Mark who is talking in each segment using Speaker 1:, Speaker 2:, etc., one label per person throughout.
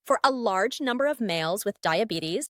Speaker 1: For a large number of males with diabetes,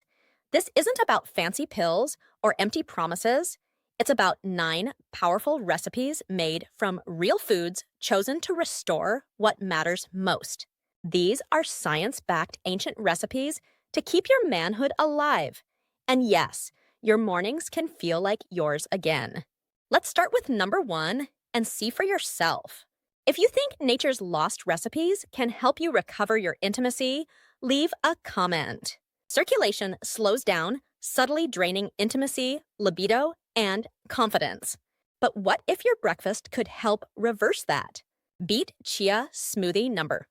Speaker 1: this isn't about fancy pills or empty promises. It's about 9 powerful recipes made from real foods chosen to restore what matters most. These are science-backed ancient recipes to keep your manhood alive. And yes, your mornings can feel like yours again. Let's start with number 1 and see for yourself. If you think nature's lost recipes can help you recover your intimacy, leave a comment. Circulation slows down, subtly draining intimacy, libido, and confidence. But what if your breakfast could help reverse that? Beet chia smoothie number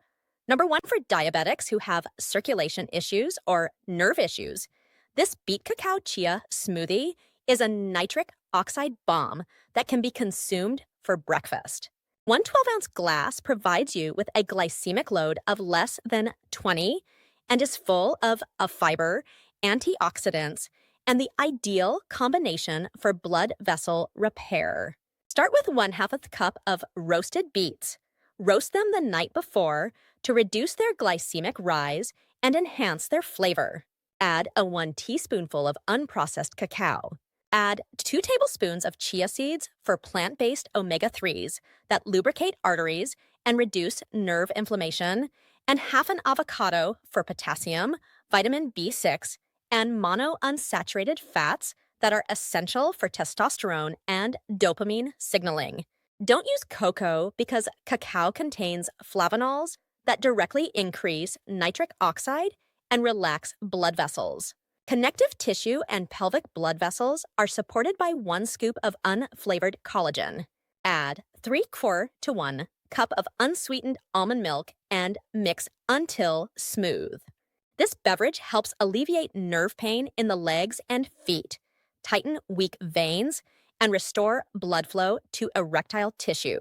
Speaker 1: 1 for diabetics who have circulation issues or nerve issues. This beet cacao chia smoothie is a nitric oxide bomb that can be consumed for breakfast. One 12-ounce glass provides you with a glycemic load of less than 20 and is full of a fiber, antioxidants, and the ideal combination for blood vessel repair. Start with 1/2 cup of roasted beets. Roast them the night before to reduce their glycemic rise and enhance their flavor. Add a 1 teaspoonful of unprocessed cacao. Add 2 tablespoons of chia seeds for plant-based omega-3s that lubricate arteries and reduce nerve inflammation, and half an avocado for potassium, vitamin B6, and monounsaturated fats that are essential for testosterone and dopamine signaling. Don't use cocoa because cacao contains flavanols that directly increase nitric oxide and relax blood vessels. Connective tissue and pelvic blood vessels are supported by 1 scoop of unflavored collagen. Add 3/4 to 1 cup of unsweetened almond milk and mix until smooth. This beverage helps alleviate nerve pain in the legs and feet, tighten weak veins, and restore blood flow to erectile tissue.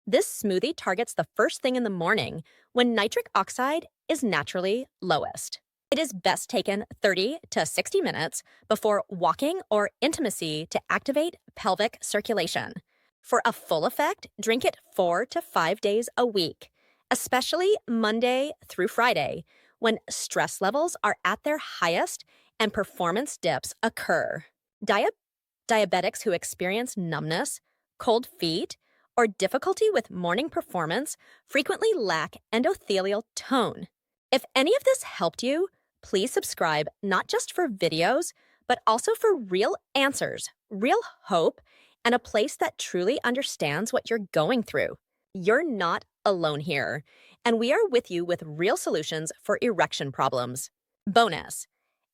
Speaker 1: This smoothie targets the first thing in the morning when nitric oxide is naturally lowest. It is best taken 30 to 60 minutes before walking or intimacy to activate pelvic circulation. For a full effect, drink it 4 to 5 days a week, especially Monday through Friday, when stress levels are at their highest and performance dips occur. Diabetics who experience numbness, cold feet, or difficulty with morning performance frequently lack endothelial tone. If any of this helped you, please subscribe not just for videos, but also for real answers, real hope, and a place that truly understands what you're going through. You're not alone here, and we are with you with real solutions for erection problems. Bonus: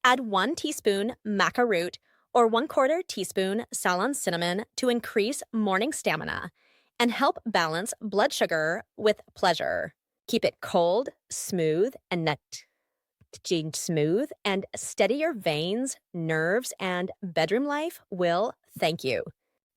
Speaker 1: add 1 teaspoon maca root or 1/4 teaspoon Ceylon cinnamon to increase morning stamina and help balance blood sugar with pleasure. Keep it cold, smooth, and steady your veins, nerves, and bedroom life will thank you.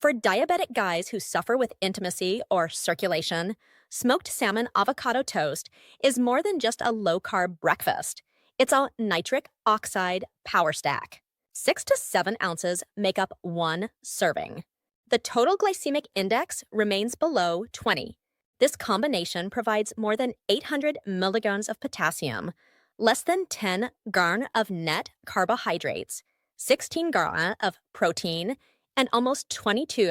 Speaker 1: For diabetic guys who suffer with intimacy or circulation, smoked salmon avocado toast is more than just a low-carb breakfast. It's a nitric oxide power stack. 6 to 7 ounces make up 1 serving. The total glycemic index remains below 20. This combination provides more than 800 milligrams of potassium, less than 10 grams of net carbohydrates, 16 grams of protein, and almost 22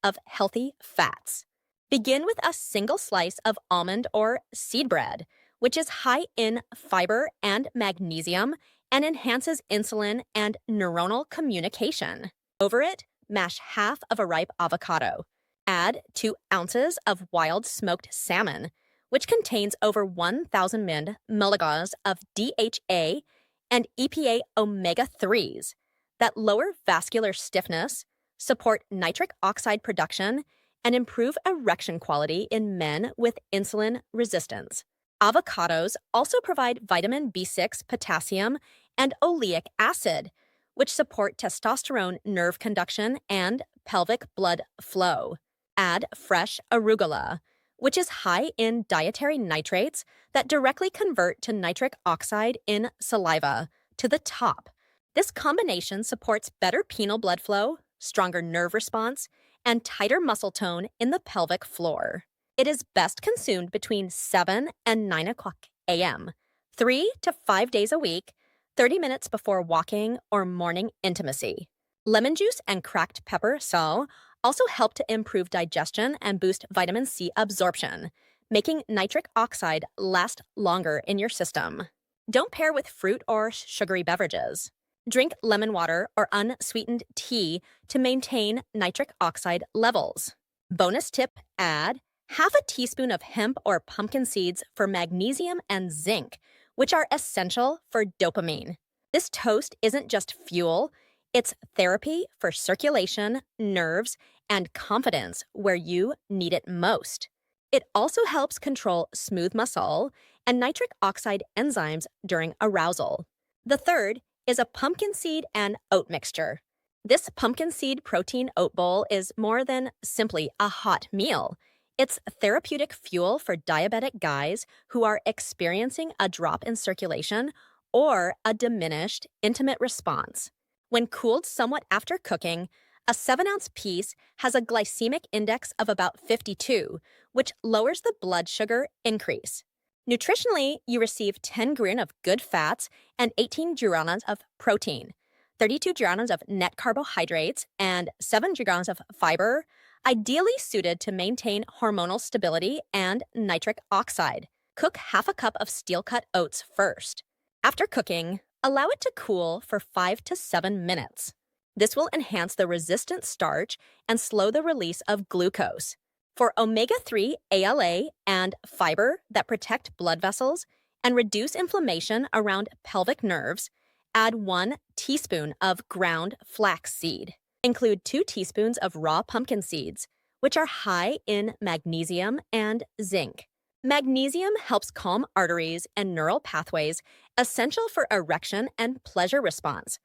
Speaker 1: of healthy fats. Begin with a single slice of almond or seed bread, which is high in fiber and magnesium and enhances insulin and neuronal communication. Over it, mash half of a ripe avocado. Add 2 ounces of wild smoked salmon, which contains over 1,000 milligrams of DHA and EPA omega-3s that lower vascular stiffness, support nitric oxide production, and improve erection quality in men with insulin resistance. Avocados also provide vitamin B6, potassium, and oleic acid, which support testosterone nerve conduction and pelvic blood flow. Add fresh arugula, which is high in dietary nitrates that directly convert to nitric oxide in saliva, to the top. This combination supports better penile blood flow, stronger nerve response, and tighter muscle tone in the pelvic floor. It is best consumed between 7 and 9 o'clock a.m., 3 to 5 days a week, 30 minutes before walking or morning intimacy. Lemon juice and cracked pepper sal also help to improve digestion and boost vitamin C absorption, making nitric oxide last longer in your system. Don't pair with fruit or sugary beverages. Drink lemon water or unsweetened tea to maintain nitric oxide levels. Bonus tip: add half a teaspoon of hemp or pumpkin seeds for magnesium and zinc, which are essential for dopamine. This toast isn't just fuel, it's therapy for circulation, nerves, and confidence where you need it most. It also helps control smooth muscle and nitric oxide enzymes during arousal. The third is a pumpkin seed and oat mixture. This pumpkin seed protein oat bowl is more than simply a hot meal. It's therapeutic fuel for diabetic guys who are experiencing a drop in circulation or a diminished intimate response. When cooled somewhat after cooking, a 7-ounce piece has a glycemic index of about 52, which lowers the blood sugar increase. Nutritionally, you receive 10 grams of good fats and 18 grams of protein, 32 grams of net carbohydrates, and 7 grams of fiber, ideally suited to maintain hormonal stability and nitric oxide. Cook half a cup of steel-cut oats first. After cooking, allow it to cool for 5 to 7 minutes. This will enhance the resistant starch and slow the release of glucose. For omega-3 ALA and fiber that protect blood vessels and reduce inflammation around pelvic nerves, add 1 teaspoon of ground flaxseed. Include 2 teaspoons of raw pumpkin seeds, which are high in magnesium and zinc. Magnesium helps calm arteries and neural pathways essential for erection and pleasure response,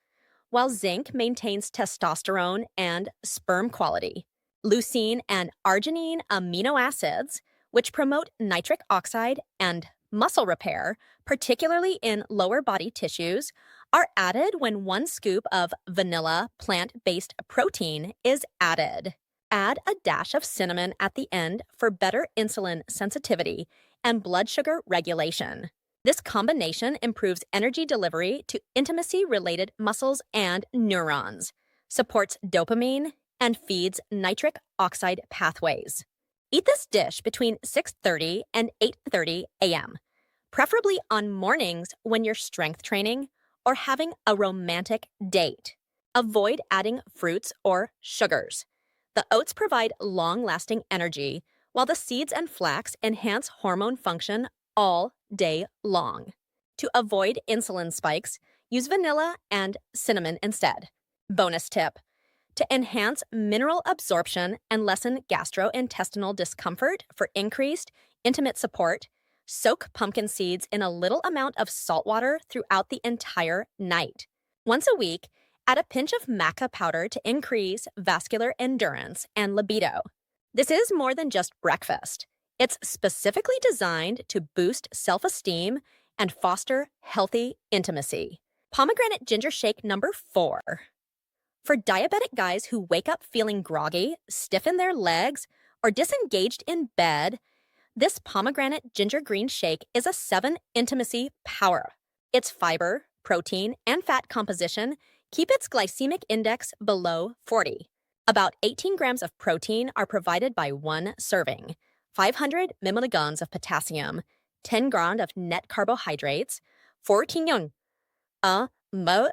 Speaker 1: while zinc maintains testosterone and sperm quality. Leucine and arginine amino acids, which promote nitric oxide and muscle repair, particularly in lower body tissues, are added when 1 scoop of vanilla plant-based protein is added. Add a dash of cinnamon at the end for better insulin sensitivity and blood sugar regulation. This combination improves energy delivery to intimacy-related muscles and neurons, supports dopamine, and feeds nitric oxide pathways. Eat this dish between 6:30 and 8:30 a.m., preferably on mornings when you're strength training or having a romantic date. Avoid adding fruits or sugars. The oats provide long-lasting energy, while the seeds and flax enhance hormone function all day long. To avoid insulin spikes, use vanilla and cinnamon instead. Bonus tip: to enhance mineral absorption and lessen gastrointestinal discomfort for increased intimate support, soak pumpkin seeds in a little amount of salt water throughout the entire night. Once a week, add a pinch of maca powder to increase vascular endurance and libido. This is more than just breakfast. It's specifically designed to boost self-esteem and foster healthy intimacy. Pomegranate ginger shake number 4. For diabetic guys who wake up feeling groggy, stiff in their legs, or disengaged in bed, this pomegranate ginger green shake is a 7 intimacy power. Its fiber, protein, and fat composition keep its glycemic index below 40. About 18 grams of protein are provided by 1 serving, 500 milligrams of potassium, 10 grams of net carbohydrates, 14 mo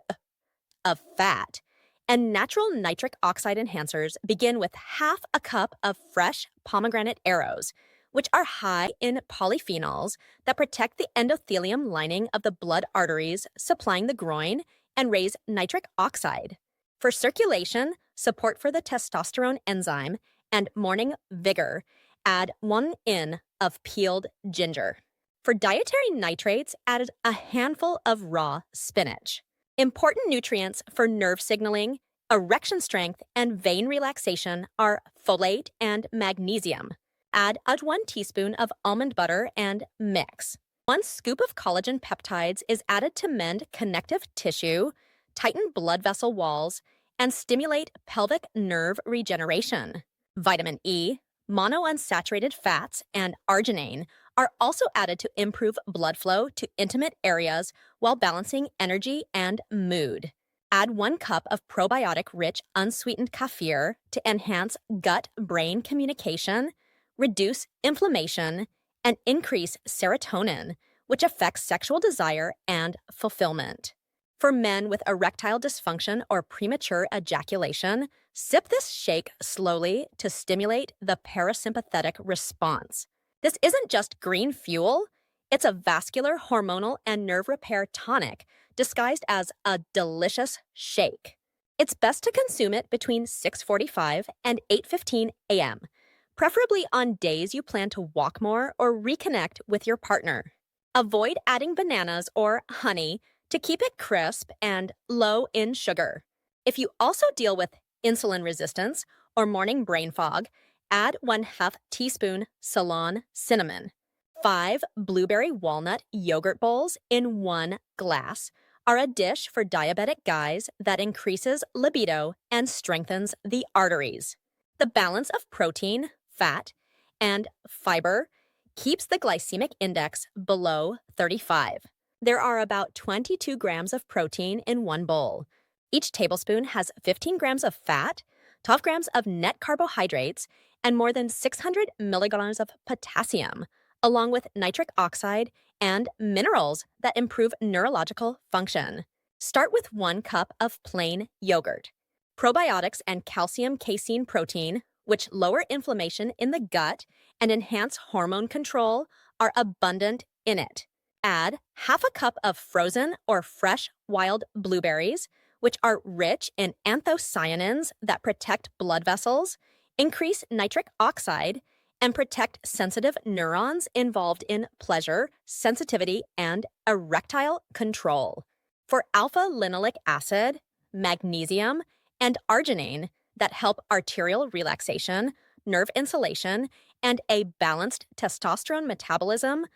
Speaker 1: of fat, and natural nitric oxide enhancers begin with half a cup of fresh pomegranate arrows, which are high in polyphenols that protect the endothelium lining of the blood arteries supplying the groin and raise nitric oxide. For circulation, support for the testosterone enzyme, and morning vigor, add 1 in of peeled ginger. For dietary nitrates, add a handful of raw spinach. Important nutrients for nerve signaling, erection strength, and vein relaxation are folate and magnesium. Add 1 teaspoon of almond butter and mix. 1 scoop of collagen peptides is added to mend connective tissue, tighten blood vessel walls, and stimulate pelvic nerve regeneration. Vitamin E, monounsaturated fats, and arginine are also added to improve blood flow to intimate areas while balancing energy and mood. Add 1 cup of probiotic-rich unsweetened kefir to enhance gut-brain communication, reduce inflammation, and increase serotonin, which affects sexual desire and fulfillment. For men with erectile dysfunction or premature ejaculation, sip this shake slowly to stimulate the parasympathetic response. This isn't just green fuel, it's a vascular, hormonal, and nerve repair tonic disguised as a delicious shake. It's best to consume it between 6:45 and 8:15 a.m., preferably on days you plan to walk more or reconnect with your partner. Avoid adding bananas or honey to keep it crisp and low in sugar. If you also deal with insulin resistance or morning brain fog, add 1/2 teaspoon Ceylon cinnamon. 5 blueberry walnut yogurt bowls in 1 glass are a dish for diabetic guys that increases libido and strengthens the arteries. The balance of protein, fat, and fiber keeps the glycemic index below 35. There are about 22 grams of protein in 1 bowl. Each tablespoon has 15 grams of fat, 12 grams of net carbohydrates, and more than 600 milligrams of potassium, along with nitric oxide and minerals that improve neurological function. Start with 1 cup of plain yogurt. Probiotics and calcium casein protein, which lower inflammation in the gut and enhance hormone control, are abundant in it. Add 1/2 cup of frozen or fresh wild blueberries, which are rich in anthocyanins that protect blood vessels, increase nitric oxide, and protect sensitive neurons involved in pleasure, sensitivity, and erectile control. For alpha-linoleic acid, magnesium, and arginine that help arterial relaxation, nerve insulation, and a balanced testosterone metabolism,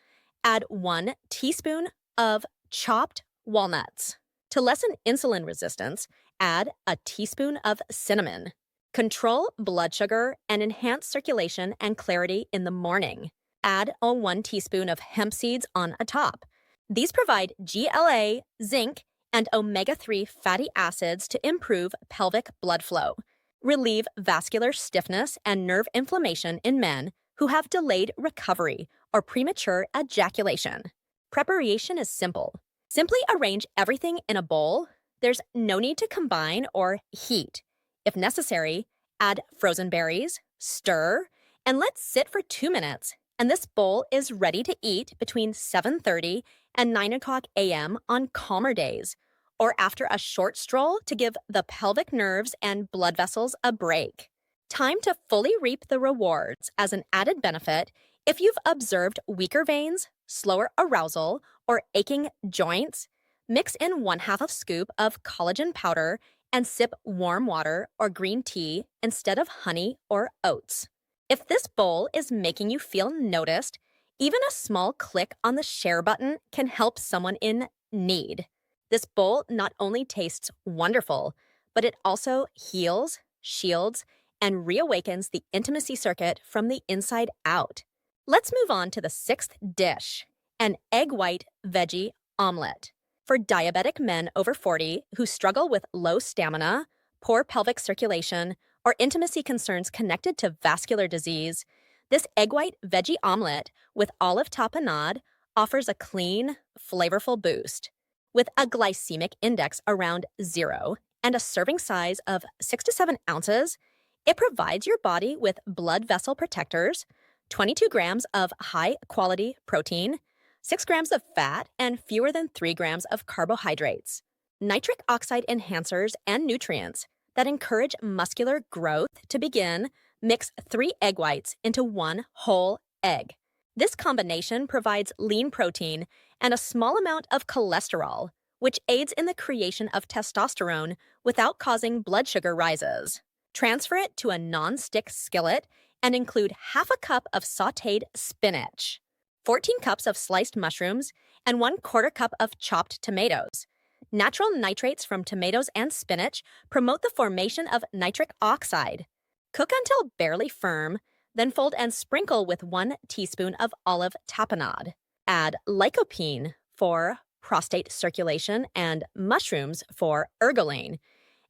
Speaker 1: add 1 teaspoon of chopped walnuts. To lessen insulin resistance, add a teaspoon of cinnamon. Control blood sugar and enhance circulation and clarity in the morning. Add a 1 teaspoon of hemp seeds on a top. These provide GLA, zinc, and omega-3 fatty acids to improve pelvic blood flow, relieve vascular stiffness and nerve inflammation in men who have delayed recovery or premature ejaculation. Preparation is simple. Simply arrange everything in a bowl. There's no need to combine or heat. If necessary, add frozen berries, stir, and let sit for 2 minutes, and this bowl is ready to eat between 7:30 and 9 o'clock a.m. on calmer days, or after a short stroll to give the pelvic nerves and blood vessels a break. Time to fully reap the rewards as an added benefit if you've observed weaker veins, slower arousal, or aching joints. Mix in 1/2 scoop of collagen powder and sip warm water or green tea instead of honey or oats. If this bowl is making you feel noticed, even a small click on the share button can help someone in need. This bowl not only tastes wonderful, but it also heals, shields, and reawakens the intimacy circuit from the inside out. Let's move on to the 6th dish, an egg white veggie omelet. For diabetic men over 40 who struggle with low stamina, poor pelvic circulation, or intimacy concerns connected to vascular disease, this egg white veggie omelet with olive tapenade offers a clean, flavorful boost. With a glycemic index around 0 and a serving size of 6 to 7 ounces, it provides your body with blood vessel protectors, 22 grams of high-quality protein, 6 grams of fat, and fewer than 3 grams of carbohydrates. Nitric oxide enhancers and nutrients that encourage muscular growth to begin, mix 3 egg whites into 1 whole egg. This combination provides lean protein and a small amount of cholesterol, which aids in the creation of testosterone without causing blood sugar rises. Transfer it to a non-stick skillet and include 1/2 cup of sautéed spinach, 14 cups of sliced mushrooms, and 1/4 cup of chopped tomatoes. Natural nitrates from tomatoes and spinach promote the formation of nitric oxide. Cook until barely firm, Then fold and sprinkle with 1 teaspoon of olive tapenade. Add lycopene for prostate circulation and mushrooms for ergoline,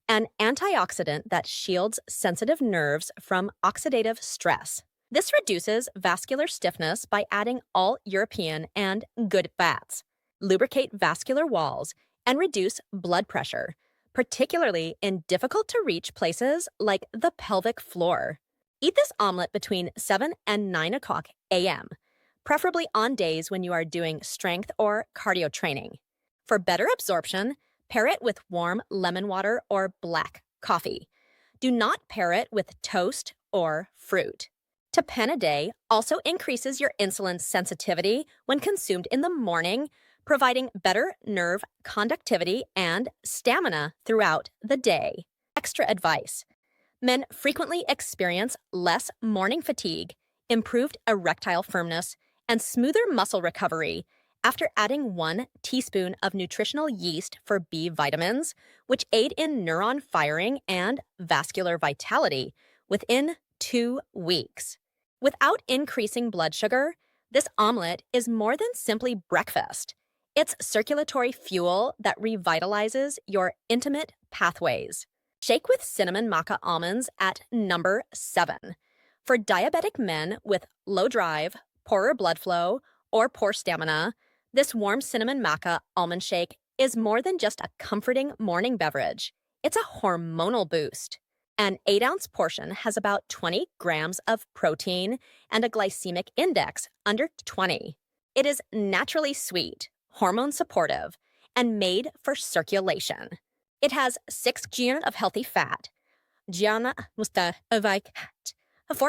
Speaker 1: an antioxidant that shields sensitive nerves from oxidative stress. This reduces vascular stiffness by adding all European and good fats, lubricate vascular walls, and reduce blood pressure, particularly in difficult-to-reach places like the pelvic floor. Eat this omelet between 7 and 9 o'clock a.m., preferably on days when you are doing strength or cardio training. For better absorption, pair it with warm lemon water or black coffee. Do not pair it with toast or fruit. Tapenade also increases your insulin sensitivity when consumed in the morning, providing better nerve conductivity and stamina throughout the day. Extra advice: men frequently experience less morning fatigue, improved erectile firmness, and smoother muscle recovery after adding 1 teaspoon of nutritional yeast for B vitamins, which aid in neuron firing and vascular vitality within 2 weeks. Without increasing blood sugar, this omelet is more than simply breakfast. It's circulatory fuel that revitalizes your intimate pathways. Shake with cinnamon maca almonds at number 7. For diabetic men with low drive, poorer blood flow, or poor stamina, this warm cinnamon maca almond shake is more than just a comforting morning beverage. It's a hormonal boost. An 8-ounce portion has about 20 grams of protein and a glycemic index under 20. It is naturally sweet, hormone supportive, and made for circulation. It has 6 grams of healthy fat, 4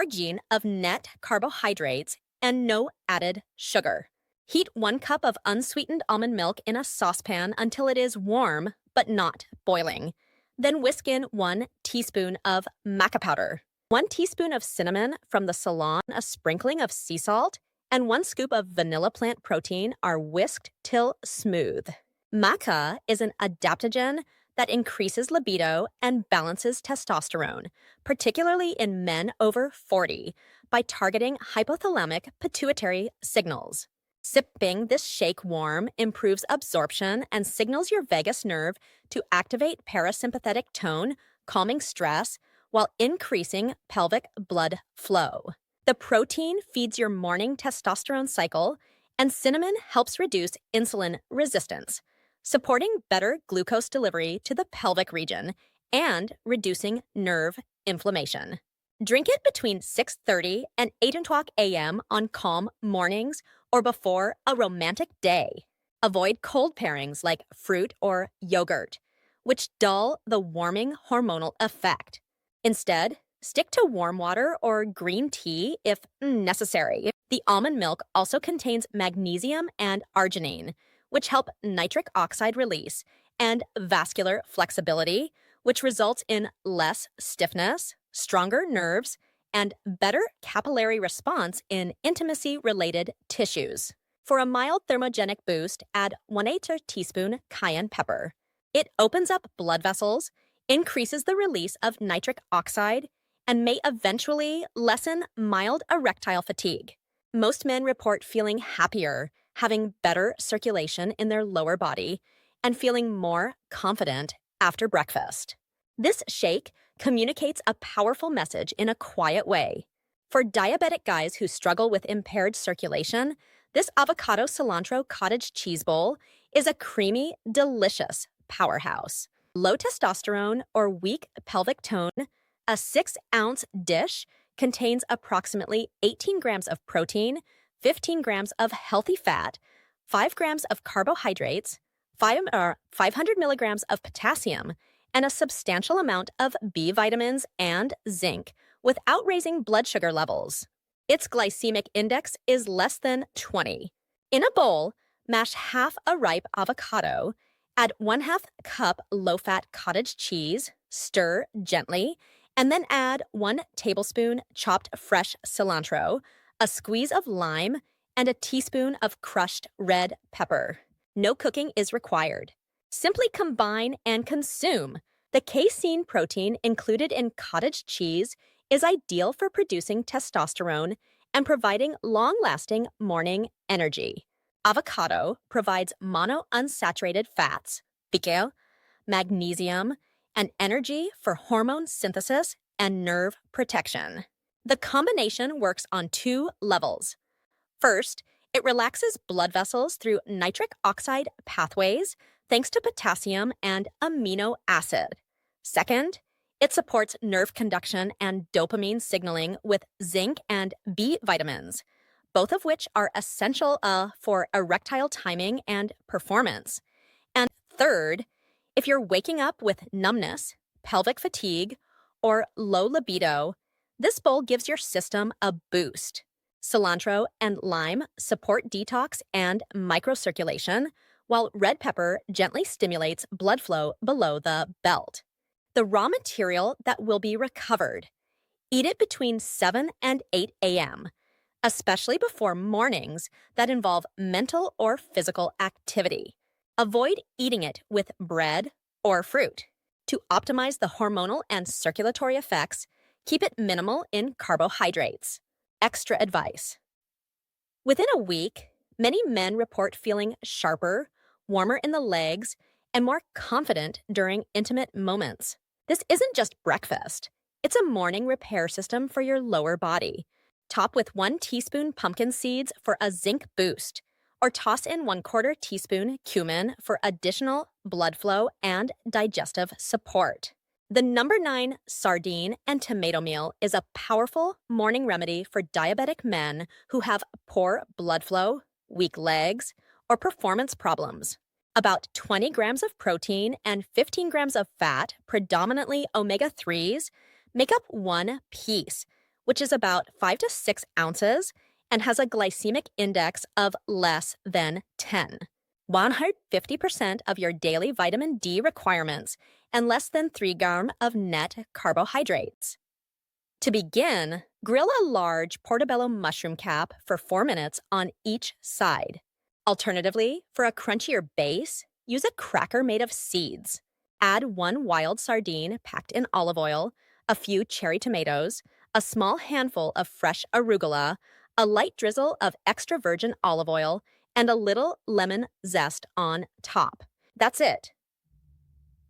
Speaker 1: grams of net carbohydrates, and no added sugar. Heat 1 cup of unsweetened almond milk in a saucepan until it is warm but not boiling. Then whisk in 1 teaspoon of maca powder, 1 teaspoon of cinnamon from the salon, a sprinkling of sea salt, and 1 scoop of vanilla plant protein are whisked till smooth. Maca is an adaptogen that increases libido and balances testosterone, particularly in men over 40, by targeting hypothalamic pituitary signals. Sipping this shake warm improves absorption and signals your vagus nerve to activate parasympathetic tone, calming stress, while increasing pelvic blood flow. The protein feeds your morning testosterone cycle, and cinnamon helps reduce insulin resistance, supporting better glucose delivery to the pelvic region and reducing nerve inflammation. Drink it between 6:30 and 8 o'clock a.m. on calm mornings or before a romantic day. Avoid cold pairings like fruit or yogurt, which dull the warming hormonal effect. Instead, stick to warm water or green tea if necessary. The almond milk also contains magnesium and arginine, which help nitric oxide release and vascular flexibility, which results in less stiffness, stronger nerves, and better capillary response in intimacy-related tissues. For a mild thermogenic boost, add 1/8 teaspoon cayenne pepper. It opens up blood vessels, increases the release of nitric oxide, and may eventually lessen mild erectile fatigue. Most men report feeling happier, having better circulation in their lower body, and feeling more confident after breakfast. This shake communicates a powerful message in a quiet way. For diabetic guys who struggle with impaired circulation, this avocado cilantro cottage cheese bowl is a creamy, delicious powerhouse. Low testosterone or weak pelvic tone, a 6-ounce dish contains approximately 18 grams of protein, 15 grams of healthy fat, 5 grams of carbohydrates, 500 milligrams of potassium, and a substantial amount of B vitamins and zinc without raising blood sugar levels. Its glycemic index is less than 20. In a bowl, mash half a ripe avocado, add 1/2 cup low-fat cottage cheese, stir gently, and then add 1 tablespoon chopped fresh cilantro, a squeeze of lime, and a teaspoon of crushed red pepper. No cooking is required. Simply combine and consume. The casein protein included in cottage cheese is ideal for producing testosterone and providing long-lasting morning energy. Avocado provides monounsaturated fats, piquer, magnesium, and energy for hormone synthesis and nerve protection. The combination works on two levels. First, it relaxes blood vessels through nitric oxide pathways thanks to potassium and amino acid. Second, it supports nerve conduction and dopamine signaling with zinc and B vitamins, both of which are essential for erectile timing and performance. And third, if you're waking up with numbness, pelvic fatigue, or low libido, this bowl gives your system a boost. Cilantro and lime support detox and microcirculation, while red pepper gently stimulates blood flow below the belt. The raw material that will be recovered. Eat it between 7 and 8 a.m., especially before mornings that involve mental or physical activity. Avoid eating it with bread or fruit. To optimize the hormonal and circulatory effects, keep it minimal in carbohydrates. Extra advice. Within a week, many men report feeling sharper, warmer in the legs, and more confident during intimate moments. This isn't just breakfast. It's a morning repair system for your lower body. Top with 1 teaspoon pumpkin seeds for a zinc boost, or toss in 1/4 teaspoon cumin for additional blood flow and digestive support. The number 9 sardine and tomato meal is a powerful morning remedy for diabetic men who have poor blood flow, weak legs, or performance problems. About 20 grams of protein and 15 grams of fat, predominantly omega-3s, make up one piece, which is about 5 to 6 ounces and has a glycemic index of less than 10. 150% of your daily vitamin D requirements and less than 3 grams of net carbohydrates. To begin, grill a large portobello mushroom cap for 4 minutes on each side. Alternatively, for a crunchier base, use a cracker made of seeds. Add 1 wild sardine packed in olive oil, a few cherry tomatoes, a small handful of fresh arugula, a light drizzle of extra virgin olive oil, and a little lemon zest on top. That's it.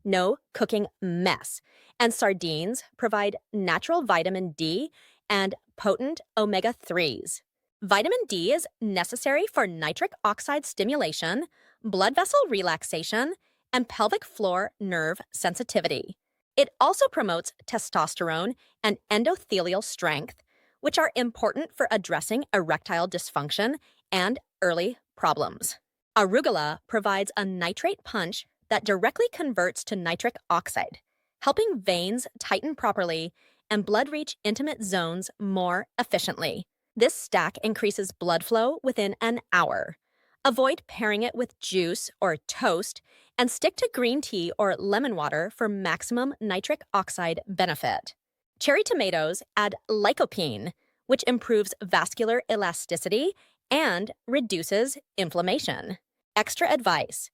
Speaker 1: No cooking mess. And sardines provide natural vitamin D and potent omega-3s. Vitamin D is necessary for nitric oxide stimulation, blood vessel relaxation, and pelvic floor nerve sensitivity. It also promotes testosterone and endothelial strength, which are important for addressing erectile dysfunction and early problems. Arugula provides a nitrate punch that directly converts to nitric oxide, helping veins tighten properly and blood reach intimate zones more efficiently. This stack increases blood flow within an hour. Avoid pairing it with juice or toast and stick to green tea or lemon water for maximum nitric oxide benefit. Cherry tomatoes add lycopene, which improves vascular elasticity and reduces inflammation. Extra advice.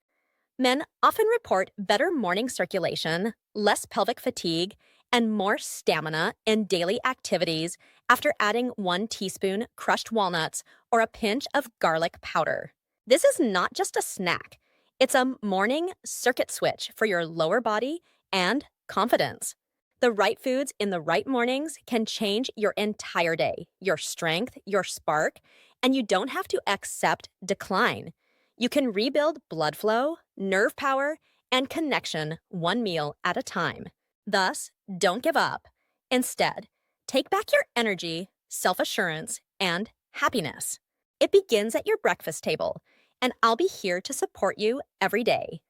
Speaker 1: Men often report better morning circulation, less pelvic fatigue, and more stamina in daily activities after adding 1 teaspoon crushed walnuts or a pinch of garlic powder. This is not just a snack. It's a morning circuit switch for your lower body and confidence. The right foods in the right mornings can change your entire day, your strength, your spark, and you don't have to accept decline. You can rebuild blood flow, nerve power, and connection 1 meal at a time. Thus, don't give up. Instead, take back your energy, self-assurance, and happiness. It begins at your breakfast table, and I'll be here to support you every day.